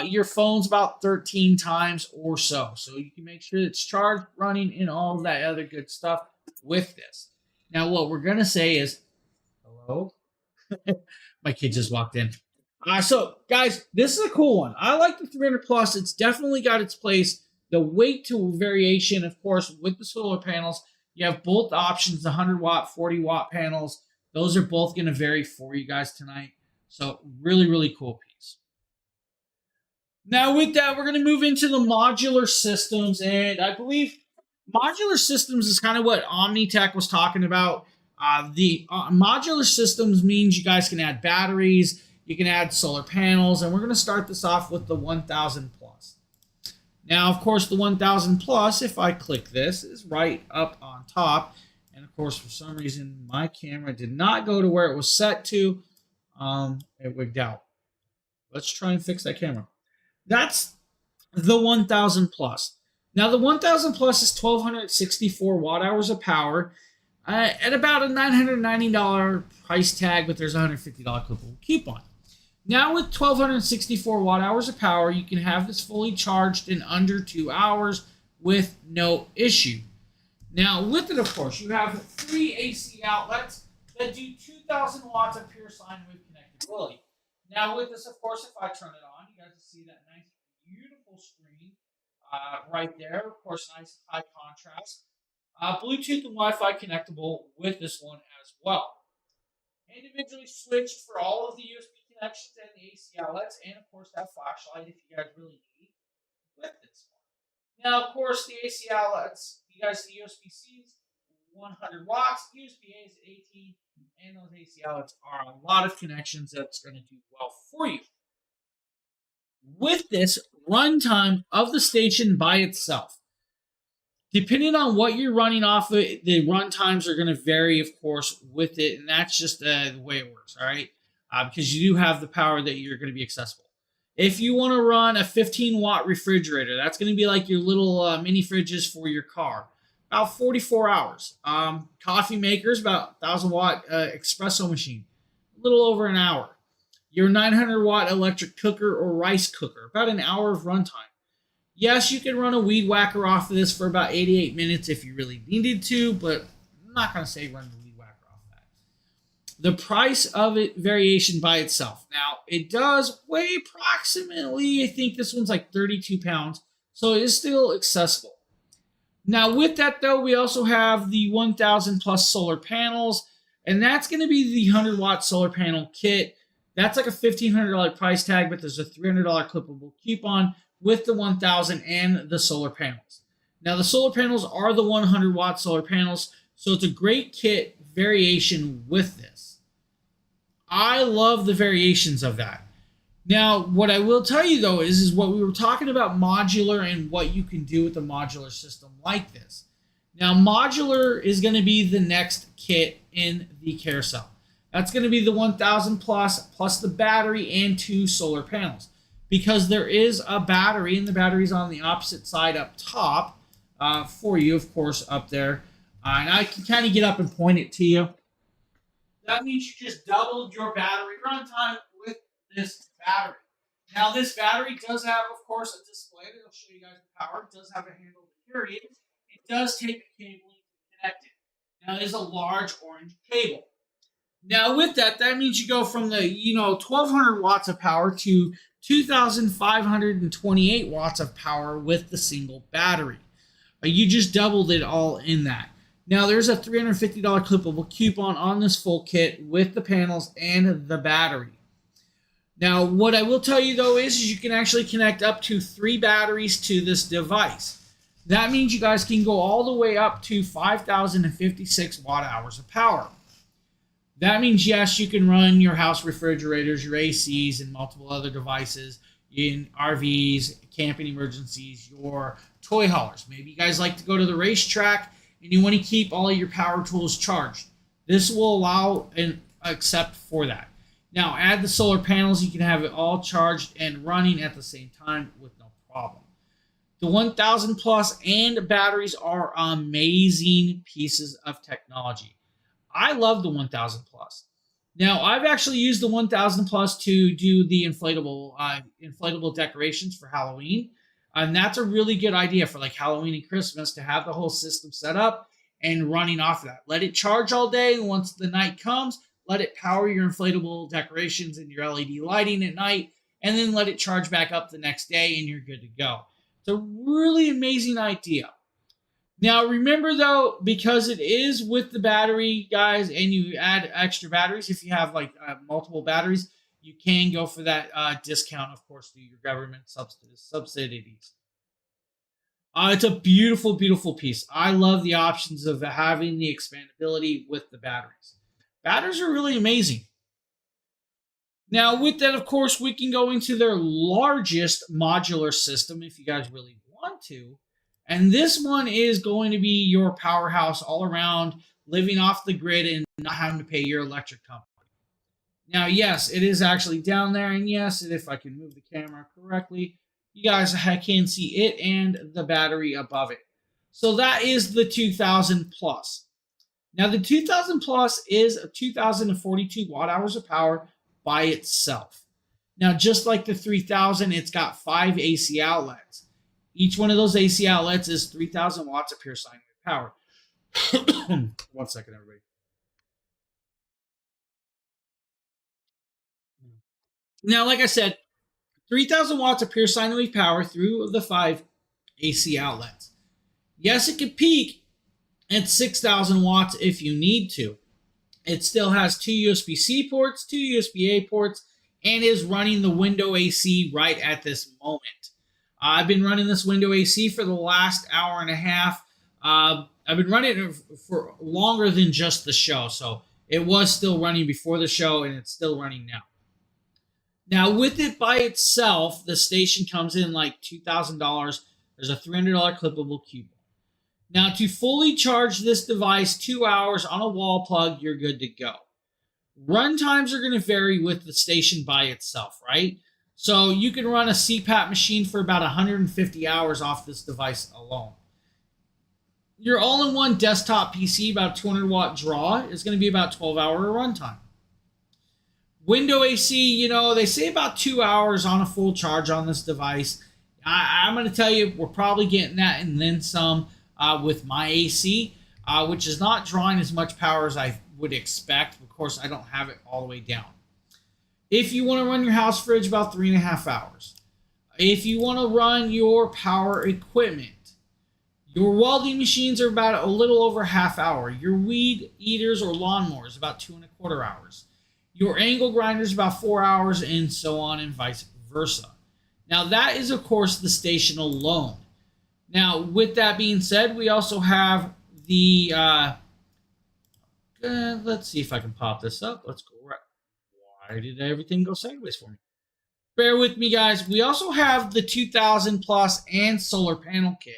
Your phone's about 13 times or so. So you can make sure it's charged, running, and all of that other good stuff with this. Now, what we're going to say is, hello? My kid just walked in. So, guys, this is a cool one. I like the 300 plus. It's definitely got its place. The weight to variation, of course, with the solar panels, you have both options, the 100 watt, 40 watt panels. Those are both going to vary for you guys tonight. So really, really cool piece. Now with that, we're going to move into the modular systems. And I believe modular systems is kind of what OmniTech was talking about. The modular systems means you guys can add batteries, you can add solar panels, and we're going to start this off with the 1000 plus. Now, of course, the 1000 plus, if I click this, is right up on top. And of course, for some reason, my camera did not go to where it was set to. It wigged out. Let's try and fix that camera. That's the 1000 plus. Now, the 1000 plus is 1264 watt hours of power at about a $990 price tag, but there's a $150 clippable coupon. Now with 1264 watt hours of power, you can have this fully charged in under 2 hours with no issue. Now with it, of course, you have 3 AC outlets that do 2000 watts of pure sine wave connectability. Now with this, of course, if I turn it on, you guys will see that nice, beautiful screen right there. Of course, nice high contrast. Bluetooth and Wi-Fi connectable with this one as well. Individually switched for all of the USB connections and the AC outlets, and of course that flashlight if you guys really need with this one. Now, of course, the AC outlets, you guys see USB-C's, 100 watts, USB-A is 18, and those AC outlets are a lot of connections that's going to do well for you. With this, runtime of the station by itself, depending on what you're running off of, the run times are going to vary, of course, with it, and that's just the way it works, all right? Because you do have the power that you're going to be accessible. If you want to run a 15 watt refrigerator, that's going to be like your little mini fridges for your car, about 44 hours. Coffee makers, about 1000 watt espresso machine, a little over an hour. Your 900 watt electric cooker or rice cooker, about an hour of runtime. Yes, you can run a weed whacker off of this for about 88 minutes if you really needed to, but I'm not going to say run the weed whacker off of that. The price of it, variation by itself. Now, it does weigh approximately, I think this one's like 32 pounds, so it is still accessible. Now, with that, though, we also have the 1000 plus solar panels, and that's going to be the 100 watt solar panel kit. That's like a $1,500 price tag, but there's a $300 clippable coupon with the 1000 and the solar panels. Now, the solar panels are the 100 watt solar panels, so it's a great kit variation with this. I love the variations of that. Now, what I will tell you, though, is what we were talking about modular and what you can do with a modular system like this. Now, modular is going to be the next kit in the carousel. That's going to be the 1000 plus the battery and 2 solar panels. Because there is a battery, and the battery's on the opposite side up top for you, of course, up there. And I can kind of get up and point it to you. That means you just doubled your battery runtime with this battery. Now, this battery does have, of course, a display that'll show you guys the power. It does have a handle to carry it. It does take a cabling to connect it. Now, it is a large orange cable. Now, with that, that means you go from the 1200 watts of power to 2,528 watts of power with the single battery. You just doubled it all in that. Now, there's a $350 clippable coupon on this full kit with the panels and the battery. Now, what I will tell you though is you can actually connect up to 3 batteries to this device. That means you guys can go all the way up to 5,056 watt hours of power. That means, yes, you can run your house refrigerators, your ACs, and multiple other devices in RVs, camping emergencies, your toy haulers. Maybe you guys like to go to the racetrack and you want to keep all of your power tools charged. This will allow and accept for that. Now, add the solar panels. You can have it all charged and running at the same time with no problem. The 1000 Plus and batteries are amazing pieces of technology. I love the 1000 Plus. Now, I've actually used the 1000 Plus to do the inflatable decorations for Halloween. And that's a really good idea for like Halloween and Christmas, to have the whole system set up and running off of that. Let it charge all day. And once the night comes, let it power your inflatable decorations and your LED lighting at night, and then let it charge back up the next day and you're good to go. It's a really amazing idea. Now, remember though, because it is with the battery, guys, and you add extra batteries, if you have like multiple batteries, you can go for that discount, of course, through your government subsidies. It's a beautiful, beautiful piece. I love the options of having the expandability with the batteries. Batteries are really amazing. Now, with that, of course, we can go into their largest modular system if you guys really want to. And this one is going to be your powerhouse all around, living off the grid and not having to pay your electric company. Now, yes, it is actually down there. And yes, if I can move the camera correctly, you guys can see it and the battery above it. So that is the 2000 Plus. Now, the 2000 Plus is 2,042 watt hours of power by itself. Now, just like the 3000, it's got 5 AC outlets. Each one of those AC outlets is 3,000 watts of pure sine wave power. 1 second, everybody. Now, like I said, 3,000 watts of pure sine wave power through the 5 AC outlets. Yes, it could peak at 6,000 watts if you need to. It still has 2 USB-C ports, 2 USB-A ports, and is running the window AC right at this moment. I've been running this window AC for the last hour and a half. I've been running it for longer than just the show, so it was still running before the show, and it's still running now. Now, with it by itself, the station comes in like $2,000. There's a $300 clippable coupon. Now, to fully charge this device 2 hours on a wall plug, you're good to go. Run times are going to vary with the station by itself, right? So you can run a CPAP machine for about 150 hours off this device alone. Your all-in-one desktop PC, about 200 watt draw, is going to be about 12-hour runtime. Window AC, you know, they say about 2 hours on a full charge on this device. I'm going to tell you, we're probably getting that and then some with my AC, which is not drawing as much power as I would expect. Of course, I don't have it all the way down. If you want to run your house fridge, about 3.5 hours. If you want to run your power equipment, your welding machines are about a little over half hour. Your weed eaters or lawnmowers, about 2.25 hours. Your angle grinders, about 4 hours, and so on and vice versa. Now, that is, of course, the station alone. Now, with that being said, we also have the, let's see if I can pop this up. Let's go right. Why did everything go sideways for me? Bear with me, guys. We also have the 2000 Plus and solar panel kit.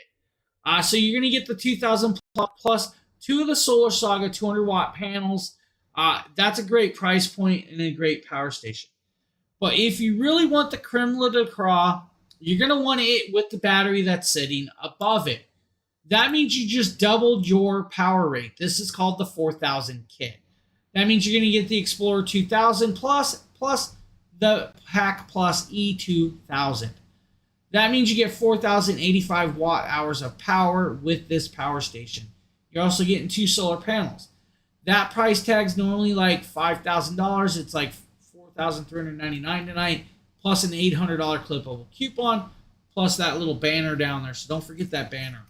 So you're going to get the 2000 Plus 2 of the Solar Saga 200 watt panels. That's a great price point and a great power station. But if you really want the creme de la creme, you're going to want it with the battery that's sitting above it. That means you just doubled your power rate. This is called the 4000 kit. That means you're going to get the Explorer 2000 Plus the Pack Plus E2000. That means you get 4,085 watt hours of power with this power station. You're also getting 2 solar panels. That price tag's normally like $5,000. It's like $4,399 tonight, plus an $800 clippable coupon, plus that little banner down there. So don't forget that banner.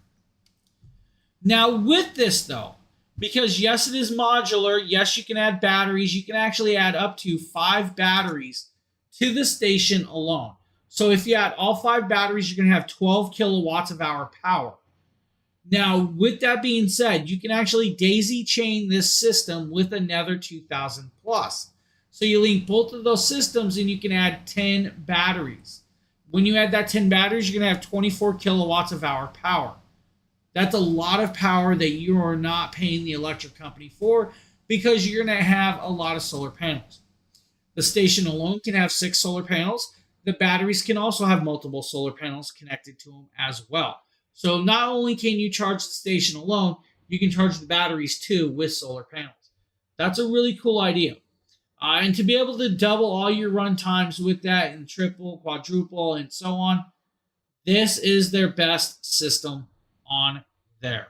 Now with this though, because yes, it is modular. Yes, you can add batteries. You can actually add up to 5 batteries to the station alone. So if you add all 5 batteries, you're going to have 12 kilowatts of hour power. Now, with that being said, you can actually daisy chain this system with another 2000 plus. So you link both of those systems and you can add 10 batteries. When you add that 10 batteries, you're going to have 24 kilowatts of hour power. That's a lot of power that you are not paying the electric company for because you're going to have a lot of solar panels. The station alone can have 6 solar panels. The batteries can also have multiple solar panels connected to them as well. So not only can you charge the station alone, you can charge the batteries too with solar panels. That's a really cool idea. And to be able to double all your run times with that and triple, quadruple, and so on, this is their best system on there.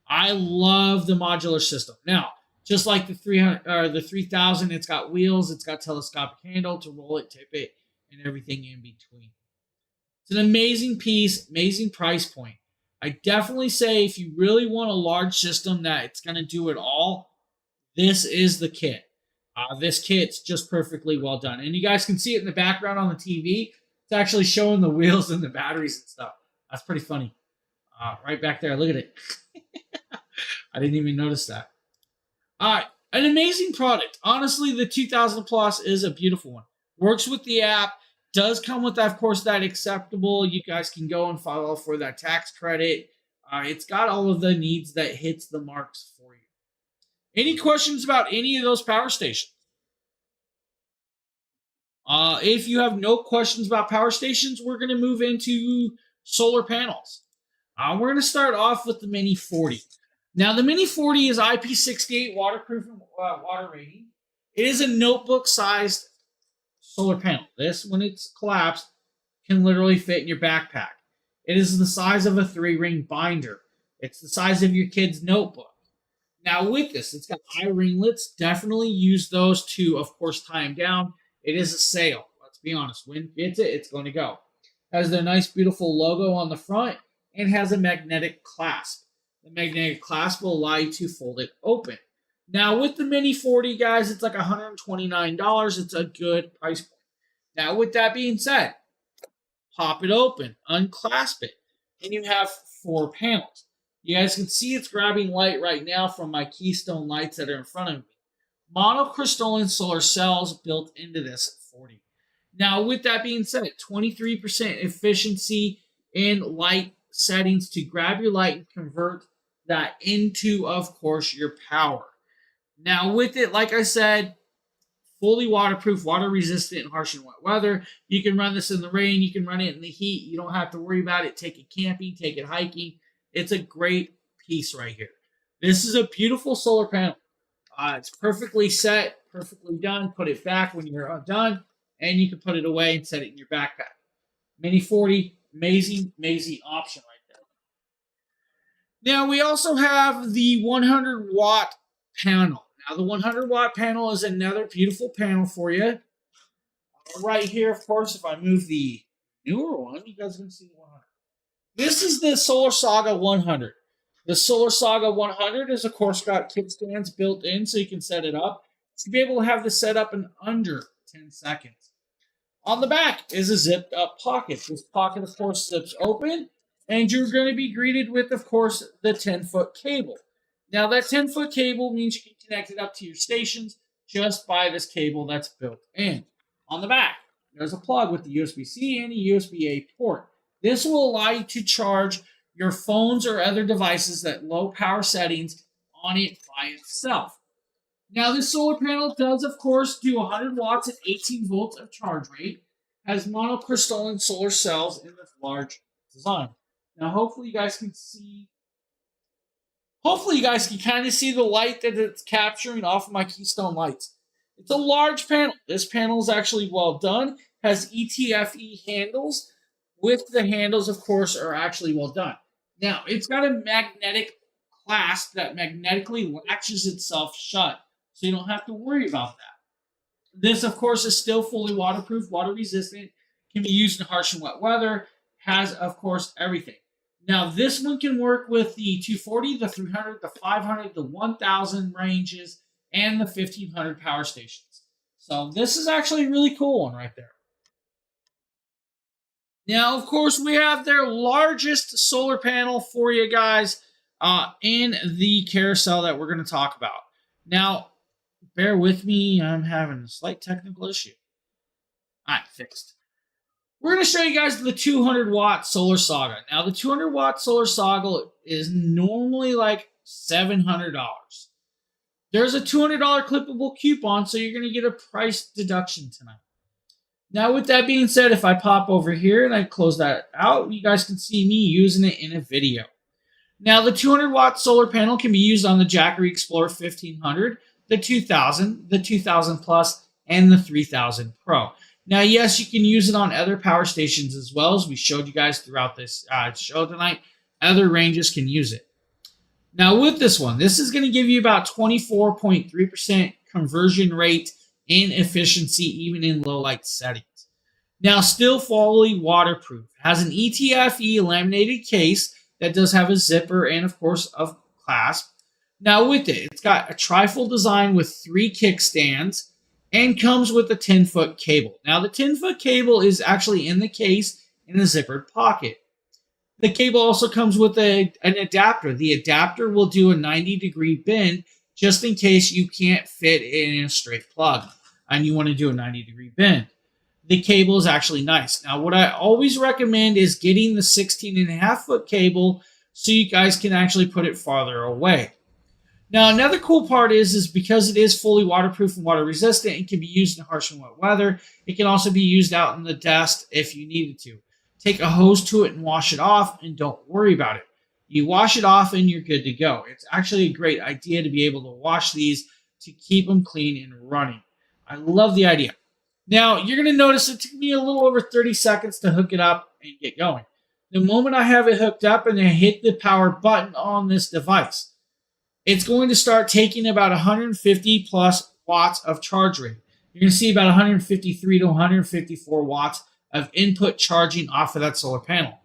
I love the modular system. Now, just like the 300 or the 3000, it's got wheels, it's got telescopic handle to roll it, tip it, and everything in between. It's an amazing piece, amazing price point. I definitely say if you really want a large system that it's going to do it all, this is the kit. This kit's just perfectly well done. And you guys can see it in the background on the TV. It's actually showing the wheels and the batteries and stuff. That's pretty funny. Right back there. Look at it. I didn't even notice that. An amazing product. Honestly, the 2000 Plus is a beautiful one. Works with the app. Does come with, of course, that acceptable. You guys can go and file for that tax credit. It's got all of the needs that hits the marks for you. Any questions about any of those power stations? If you have no questions about power stations, we're going to move into solar panels. We're going to start off with the Mini 40. Now, the Mini 40 is IP68 waterproof and water rating. It is a notebook-sized solar panel. This, when it's collapsed, can literally fit in your backpack. It is the size of a 3-ring binder. It's the size of your kid's notebook. Now, with this, it's got eye ringlets. Definitely use those to, of course, tie them down. It is a sail. Let's be honest. Wind hits it, it's going to go. Has their nice, beautiful logo on the front and has a magnetic clasp. The magnetic clasp will allow you to fold it open. Now, with the Mini 40, guys, it's like $129. It's a good price point. Now, with that being said, pop it open, unclasp it, and you have 4 panels. You guys can see it's grabbing light right now from my Keystone lights that are in front of me. Monocrystalline solar cells built into this at 40. Now, with that being said, 23% efficiency in light settings to grab your light and convert that into, of course, your power. Now, with it, like I said, fully waterproof, water resistant in harsh and wet weather. You can run this in the rain. You can run it in the heat. You don't have to worry about it. Take it camping, take it hiking. It's a great piece right here. This is a beautiful solar panel. It's perfectly set, perfectly done. Put it back when you're done, and you can put it away and set it in your backpack. Mini 40, amazing, amazing option right there. Now, we also have the 100-watt panel. Now, the 100-watt panel is another beautiful panel for you. Right here, of course, if I move the newer one, you guys can see the 100. This is the Solar Saga 100. The Solar Saga 100 is, of course, got kickstands built in so you can set it up. To be able to have this set up in under 10 seconds. On the back is a zipped up pocket. This pocket, of course, zips open, and you're going to be greeted with, of course, the 10-foot cable. Now, that 10-foot cable means you can connect it up to your stations just by this cable that's built in. On the back, there's a plug with the USB-C and a USB-A port. This will allow you to charge your phones or other devices at low power settings on it by itself. Now, this solar panel does, of course, do 100 watts and 18 volts of charge rate. Has monocrystalline solar cells in this large design. Now, hopefully you guys can see. Hopefully you guys can kind of see the light that it's capturing off of my Keystone lights. It's a large panel. This panel is actually well done. Has ETFE handles. With the handles, of course, are actually well done. Now, it's got a magnetic clasp that magnetically latches itself shut, so you don't have to worry about that. This, of course, is still fully waterproof, water resistant, can be used in harsh and wet weather, has, of course, everything. Now, this one can work with the 240, the 300, the 500, the 1000 ranges, and the 1500 power stations. So, this is actually a really cool one right there. Now, of course, we have their largest solar panel for you guys in the carousel that we're going to talk about. Now, bear with me. I'm having a slight technical issue. All right, fixed. We're going to show you guys the 200-watt Solar Saga. Now, the 200-watt Solar Saga is normally like $700. There's a $200 clippable coupon, so you're going to get a price deduction tonight. Now, with that being said, if I pop over here and I close that out, you guys can see me using it in a video. Now, the 200-watt solar panel can be used on the Jackery Explorer 1500, the 2000, the 2000 Plus, and the 3000 Pro. Now, yes, you can use it on other power stations as well, as we showed you guys throughout this show tonight. Other ranges can use it. Now, with this one, this is going to give you about 24.3% conversion rate in efficiency, even in low light settings. Now, still fully waterproof. Has an ETFE laminated case that does have a zipper and, of course, a clasp. Now, with it, it's got a trifold design with 3 kickstands and comes with a 10-foot cable. Now, the 10-foot cable is actually in the case in a zippered pocket. The cable also comes with an adapter. The adapter will do a 90-degree bend just in case you can't fit it in a straight plug and you want to do a 90-degree bend. The cable is actually nice. Now, what I always recommend is getting the 16.5-foot cable so you guys can actually put it farther away. Now, another cool part is because it is fully waterproof and water resistant, it can be used in harsh and wet weather. It can also be used out in the dust if you needed to. Take a hose to it and wash it off, and don't worry about it. You wash it off and you're good to go. It's actually a great idea to be able to wash these to keep them clean and running. I love the idea. Now, you're going to notice it took me a little over 30 seconds to hook it up and get going. The moment I have it hooked up and I hit the power button on this device, it's going to start taking about 150 plus watts of charge rate. You're going to see about 153 to 154 watts of input charging off of that solar panel.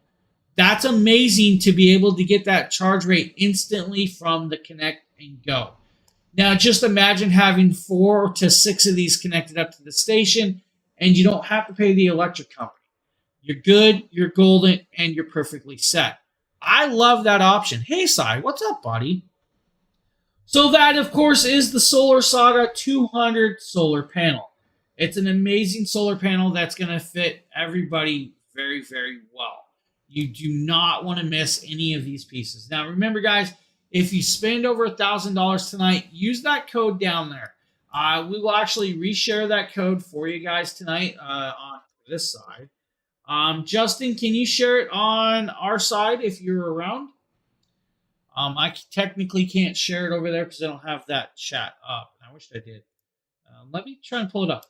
That's amazing to be able to get that charge rate instantly from the Connect and Go. Now, just imagine having 4 to 6 of these connected up to the station, and you don't have to pay the electric company. You're good, you're golden, and you're perfectly set. I love that option. Hey, Sai, what's up, buddy? So that, of course, is the Solar Saga 200 solar panel. It's an amazing solar panel that's going to fit everybody very, very well. You do not want to miss any of these pieces. Now, remember, guys, if you spend over $1,000 tonight, use that code down there. We will actually reshare that code for you guys tonight on this side. Justin, can you share it on our side if you're around? I technically can't share it over there because I don't have that chat up. I wish I did. Let me try and pull it up.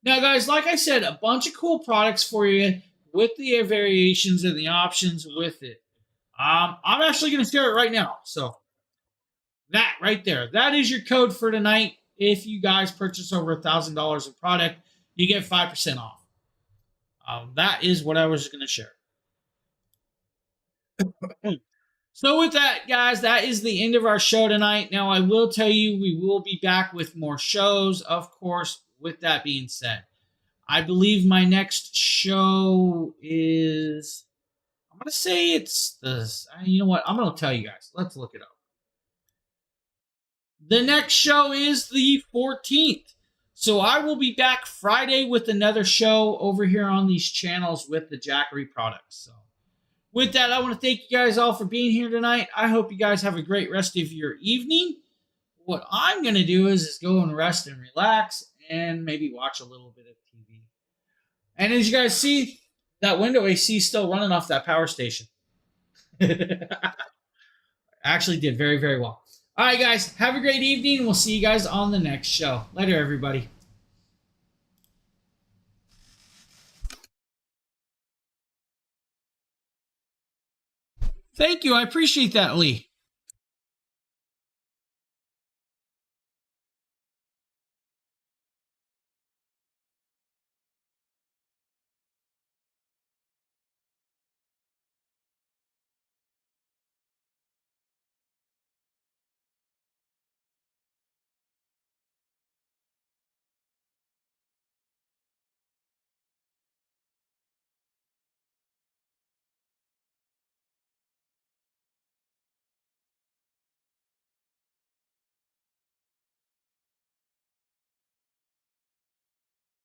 Now, guys, like I said, a bunch of cool products for you with the variations and the options with it. I'm actually going to share it right now. So that right there, that is your code for tonight. If you guys purchase over $1,000 of product, you get 5% off. That is what I was going to share. So with that, guys, that is the end of our show tonight. Now, I will tell you, we will be back with more shows, of course. With that being said, I believe my next show is, I'm going to say it's this. You know what? I'm going to tell you guys. Let's look it up. The next show is the 14th. So I will be back Friday with another show over here on these channels with the Jackery products. So with that, I want to thank you guys all for being here tonight. I hope you guys have a great rest of your evening. What I'm going to do is go and rest and relax and maybe watch a little bit of TV. And as you guys see, that window AC is still running off that power station. Actually did very, very well. All right, guys, have a great evening. We'll see you guys on the next show. Later, everybody. Thank you. I appreciate that, Lee.